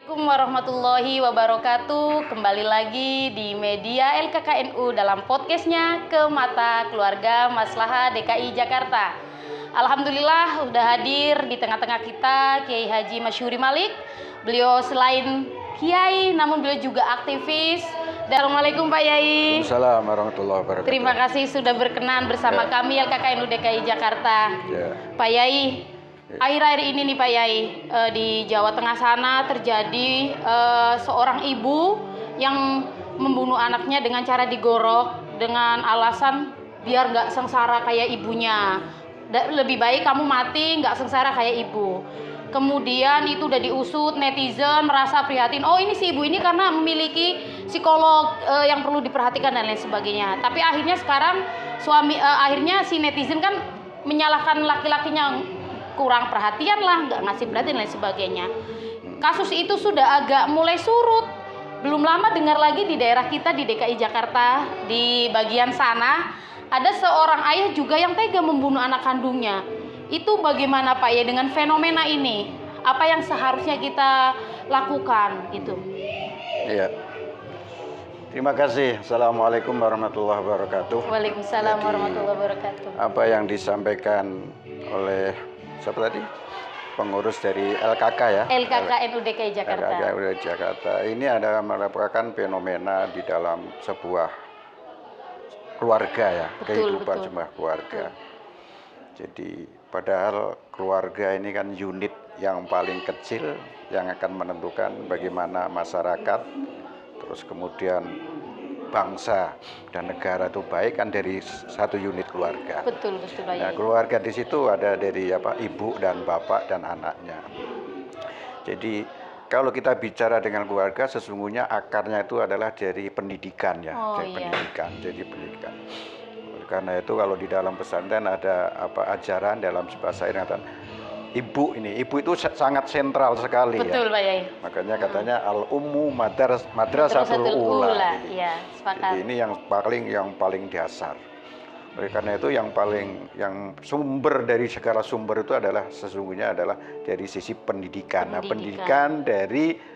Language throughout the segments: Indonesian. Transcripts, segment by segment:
Assalamualaikum warahmatullahi wabarakatuh. Kembali lagi di media LKKNU dalam podcastnya Ke Mata Keluarga Maslahah DKI Jakarta. Alhamdulillah udah hadir di tengah-tengah kita Kiai Haji Masyuri Malik. Beliau selain Kiai namun beliau juga aktivis. Assalamualaikum Pak Yai. Assalamualaikum warahmatullahi wabarakatuh. Terima kasih sudah berkenan bersama kami LKKNU DKI Jakarta. Pak Yai, akhir-akhir ini nih Pak Yai, di Jawa Tengah sana terjadi seorang ibu yang membunuh anaknya dengan cara digorok dengan alasan biar nggak sengsara kayak ibunya. Lebih baik kamu mati nggak sengsara kayak ibu. Kemudian itu udah diusut, netizen merasa prihatin. Oh ini si ibu ini karena memiliki psikolog yang perlu diperhatikan dan lain sebagainya. Tapi akhirnya sekarang akhirnya si netizen kan menyalahkan laki-lakinya, kurang perhatian lah, nggak ngasih perhatian dan lain sebagainya. Kasus itu sudah agak mulai surut. Belum lama dengar lagi di daerah kita di DKI Jakarta, di bagian sana ada seorang ayah juga yang tega membunuh anak kandungnya. Itu bagaimana Pak ya dengan fenomena ini? Apa yang seharusnya kita lakukan gitu? Iya. Terima kasih. Assalamualaikum warahmatullahi wabarakatuh. Waalaikumsalam warahmatullahi wabarakatuh. Apa yang disampaikan oleh siapa tadi? Pengurus dari LKK ya? LKKNU DKI Jakarta. LKKNU Jakarta. Ini adalah merupakan fenomena di dalam sebuah keluarga ya, kehidupan sebuah keluarga. Jadi padahal keluarga ini kan unit yang paling kecil yang akan menentukan bagaimana masyarakat, terus kemudian bangsa dan negara itu baik kan dari satu unit keluarga. Betul Pak. Nah, keluarga di situ ada dari ibu dan bapak dan anaknya. Jadi kalau kita bicara dengan keluarga, sesungguhnya akarnya itu adalah dari pendidikan ya, pendidikan. Karena itu kalau di dalam pesantren ada ajaran dalam bahasa Indonesia, ibu itu sangat sentral sekali. Betul, ya. Pak Yai. Makanya katanya al-ummu madrasatul ula. Ya, sepakat. Jadi ini yang paling dasar. Oleh karena itu yang sumber dari segala sumber itu adalah sesungguhnya adalah dari sisi pendidikan. Nah, pendidikan dari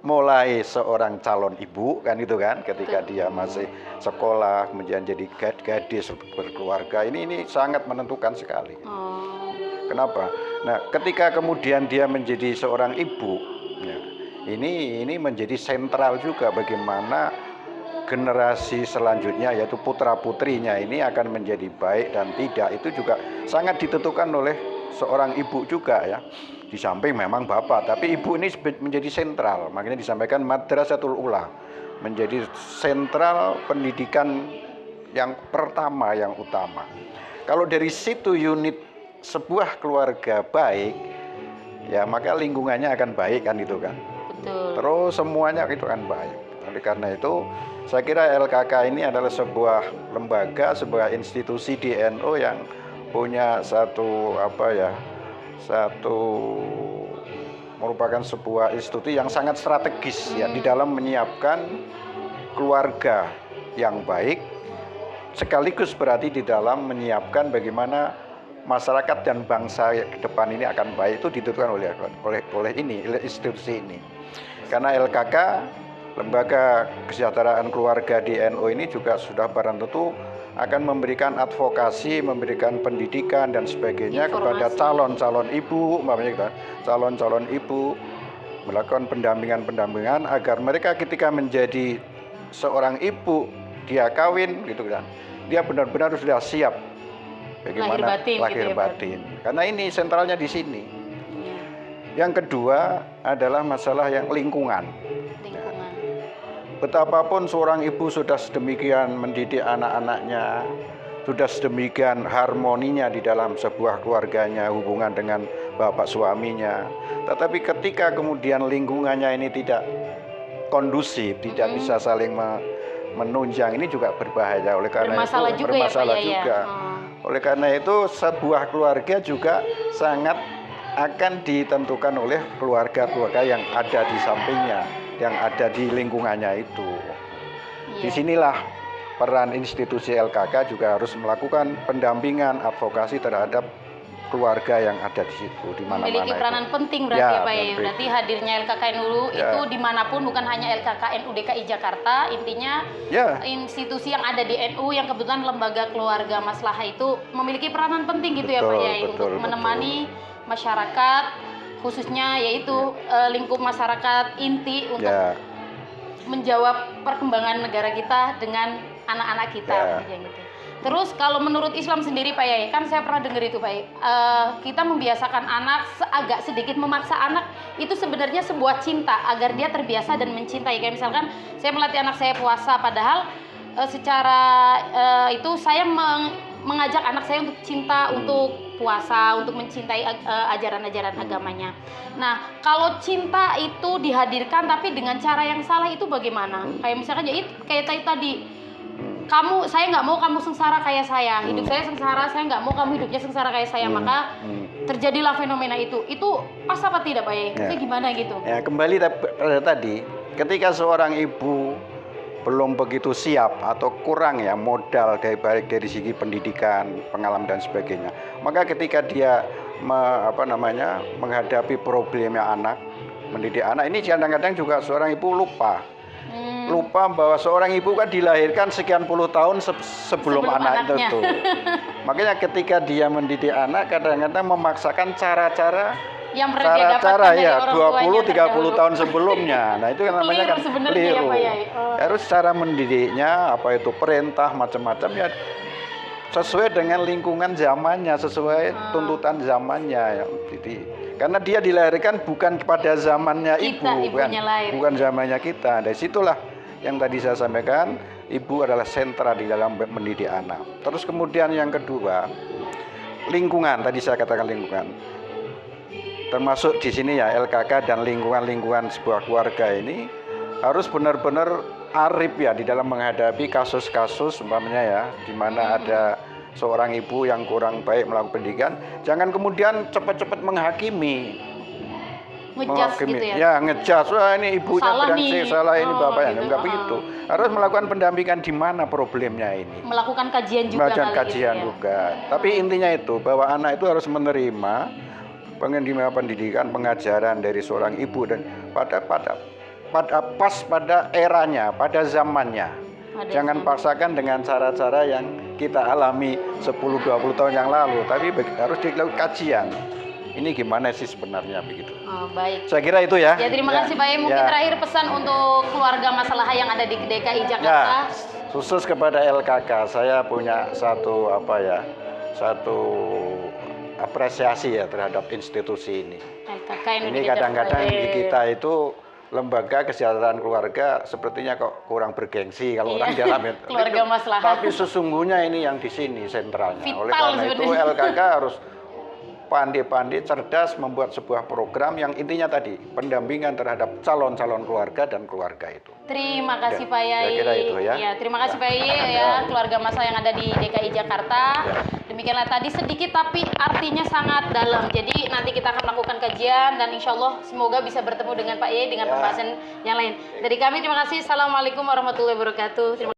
mulai seorang calon ibu kan itu kan, ketika dia masih sekolah kemudian jadi gadis berkeluarga, ini sangat menentukan sekali. Kenapa? Nah, ketika kemudian dia menjadi seorang ibu, ya, ini menjadi sentral juga bagaimana generasi selanjutnya yaitu putra putrinya ini akan menjadi baik dan tidak, itu juga sangat ditentukan oleh seorang ibu juga ya. Di samping memang bapak, tapi ibu ini menjadi sentral. Makanya disampaikan madrasatul ula, menjadi sentral pendidikan yang pertama, yang utama. Kalau dari situ unit sebuah keluarga baik, ya maka lingkungannya akan baik kan itu kan. Betul. Terus semuanya itu kan baik. Oleh karena itu saya kira LKK ini adalah sebuah lembaga, sebuah institusi di NU yang punya satu merupakan sebuah institusi yang sangat strategis ya di dalam menyiapkan keluarga yang baik, sekaligus berarti di dalam menyiapkan bagaimana masyarakat dan bangsa ke depan ini akan baik. Itu ditentukan oleh institusi ini. Karena LKK, Lembaga Kesejahteraan Keluarga di NU ini juga sudah barang tentu akan memberikan advokasi, memberikan pendidikan dan sebagainya kepada calon-calon ibu, calon-calon ibu, melakukan pendampingan agar mereka ketika menjadi seorang ibu, dia kawin gitu kan, dia benar-benar sudah siap bagaimana lahir batin. Karena ini sentralnya di sini. Yang kedua adalah masalah yang lingkungan. Betapapun seorang ibu sudah sedemikian mendidik anak-anaknya, sudah sedemikian harmoninya di dalam sebuah keluarganya, hubungan dengan bapak suaminya, tetapi ketika kemudian lingkungannya ini tidak kondusif, tidak bisa saling menunjang, ini juga berbahaya. Oleh karena itu bermasalah juga. Oleh karena itu sebuah keluarga juga sangat akan ditentukan oleh keluarga-keluarga yang ada di sampingnya, yang ada di lingkungannya itu. Disinilah peran institusi LKK juga harus melakukan pendampingan, advokasi terhadap keluarga yang ada di situ, di mana-mana. Memiliki peranan penting berarti ya Pak Yai. Berarti hadirnya LKKNU itu dimanapun, bukan hanya LKKNU DKI Jakarta, intinya institusi yang ada di NU yang kebetulan lembaga keluarga maslahah itu memiliki peranan penting gitu ya Pak Yai, untuk menemani masyarakat, khususnya yaitu lingkup masyarakat inti untuk menjawab perkembangan negara kita dengan anak-anak kita gitu. Terus kalau menurut Islam sendiri Pak Yai, kan saya pernah dengar itu Pak Yai, kita membiasakan anak, agak sedikit memaksa anak, itu sebenarnya sebuah cinta agar dia terbiasa dan mencintai. Kayak misalkan saya melatih anak saya puasa, padahal secara itu saya mengajak anak saya untuk cinta, untuk puasa, untuk mencintai ajaran-ajaran agamanya. Nah, kalau cinta itu dihadirkan tapi dengan cara yang salah itu bagaimana? Kayak misalkan ya kayak tadi, saya nggak mau kamu sengsara kayak saya, hidup saya sengsara, saya nggak mau kamu hidupnya sengsara kayak saya, maka terjadilah fenomena itu pas apa tidak Pak Yai? Itu gimana gitu? Ya kembali pada tadi, ketika seorang ibu belum begitu siap atau kurang ya modal baik dari segi pendidikan, pengalaman dan sebagainya, maka ketika dia menghadapi problemnya anak, mendidik anak ini kadang-kadang juga seorang ibu lupa bahwa seorang ibu kan dilahirkan sekian puluh tahun sebelum anak itu. Makanya ketika dia mendidik anak kadang-kadang memaksakan cara-cara yang cara ya 20-30 tahun sebelumnya. Nah itu yang namanya kan keliru. Harus cara mendidiknya perintah macam-macam ya sesuai dengan lingkungan zamannya, sesuai tuntutan zamannya ya. Jadi karena dia dilahirkan bukan pada zamannya bukan zamannya kita. Dari situlah yang tadi saya sampaikan, ibu adalah sentra di dalam mendidik anak. Terus kemudian yang kedua, lingkungan. Tadi saya katakan lingkungan. Termasuk di sini ya LKK dan lingkungan sebuah keluarga ini harus benar-benar arif ya di dalam menghadapi kasus-kasus umpamanya ya, di mana ada seorang ibu yang kurang baik melakukan pendidikan, jangan kemudian cepat-cepat menghakimi. Ngejudge gitu ya? Ya, ngejudge. Wah ini ibunya salah ini bapaknya. Enggak begitu. Harus melakukan pendampingan di mana problemnya ini. Melakukan kajian juga. Tapi intinya itu bahwa anak itu harus menerima pendidikan, pengajaran dari seorang ibu dan pada eranya, pada zamannya. Jangan paksakan dengan cara-cara yang kita alami 10-20 tahun yang lalu, tapi harus dilakukan kajian. Ini gimana sih sebenarnya begitu. Oh, baik. Saya kira itu ya. Ya terima kasih Pak Yai. Mungkin terakhir pesan untuk keluarga masalah yang ada di DKI Jakarta. Khusus kepada LKK, saya punya satu apresiasi ya terhadap institusi ini. Ini kadang-kadang di kita itu lembaga kesejahteraan keluarga sepertinya kok kurang bergengsi kalau orang dalam keluarga masalah. Tapi sesungguhnya ini yang di sini sentralnya. Vital, oleh karena itu LKK harus pandai-pandai cerdas membuat sebuah program yang intinya tadi pendampingan terhadap calon-calon keluarga dan keluarga itu. Terima kasih Pak Yai. Saya kira itu ya. Terima kasih Pak Yai ya, keluarga masalah yang ada di DKI Jakarta. Demikianlah tadi sedikit tapi artinya sangat dalam. Jadi nanti kita akan melakukan kajian dan insya Allah semoga bisa bertemu dengan Pak Yai dengan pembahasan yang lain. Dari kami terima kasih. Assalamualaikum warahmatullahi wabarakatuh.